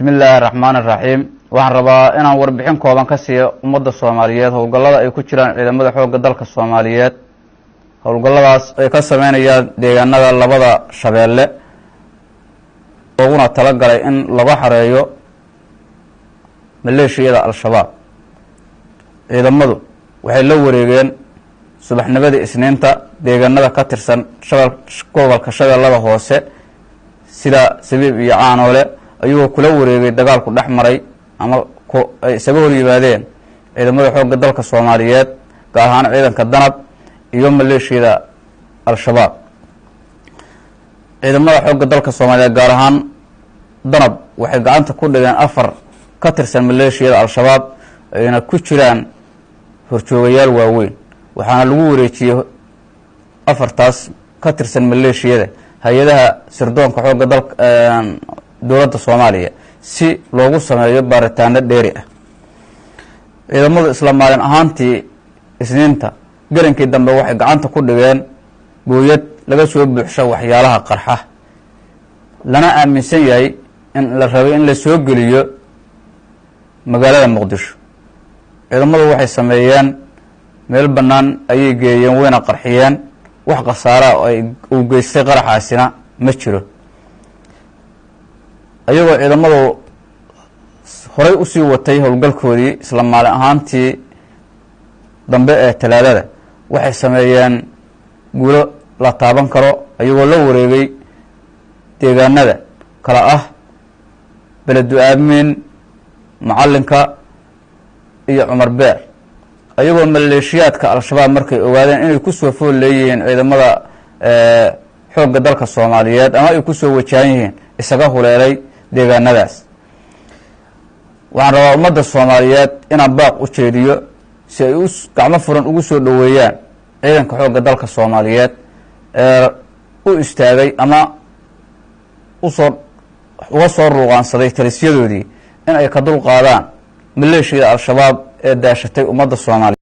بسم الله الرحمن الرحيم waxaan rabaa inaan warbixin kooban ka siiyo ummadda Soomaaliyeed howlgallada ay ku jiraan ciidamada xoogga dalka Soomaaliyeed howlgalladaas ay ka sameynayaan deegaanada labada shabeelle oo tala galay in laga xareeyo maleeshiyada al-shabaab ciidamadu waxay la wareegeen subaxnimadii Isniinta deegaanada ka tirsan gobolka Shabeellaha Hoose sida Sabiib iyo Caanoole ayuu kula wareegay dagaalku dhaxmaray ama ay isaga hor yimaadeen ciidamada xoogga dalka Soomaaliyeed gaar ahaan ciidanka danab iyo maleeshiyada al-shabaab ciidamada xoogga dalka Soomaaliyeed gaar ahaan danab waxay gacanta ku dhigeen 4 ka tirsan maleeshiyada al-shabaab ayna ku jiraan horjoogayaal waaweyn waxaana lagu wareejiyay 4taas ka tirsan maleeshiyada hay'adaha sirdoonka xoogga dalka dowladda Soomaaliya si loogu sameeyo baaritaano dheeri ah ciidamada isla maalin ahaantii Isniinta garankii dambe waxay gacanta ku dhigeen gooyad laga soo buuxshay waxyaalaha qarxa lana aaminsan yahay in la rabay in la soo geliyo magaalada Muqdisho ciidamadu waxay sameeyeen meel banaan ayay geeyeen wayna qarxiyeen wax qasaara ay u geystay qaraxaasina ma jiro ayagoo ciidamadu horay u sii watay howlgalkoodii isla maalin ahaantii dambe ee Talaadada waxay sameeyeen guulo la taaban karo ayagoo la wareegay deegaanada kala ah Beled Aamin Macalinka iyo Cumar Beer ayagoo maleeshiyaadka al-shabaab markay ogaadeen inay ku soo fool leeyeen ciidamada xoogga dalka Soomaaliyeed ama ay ku soo wajahan yihiin isaga huleelay deegaanadaas waxaan rabaa ummadda Soomaaliyeed inaan baaq u jeediyo si ay gacmo furan ugu soo dhaweeyaan ciidanka xoogga dalka Soomaaliyeed u istaagay ama uga soo ruuqaansaday talisyadoodii in ay ka dul qaadaan maleeshiyada al-shabaab ee daashatay ummadda Soomaaliyeed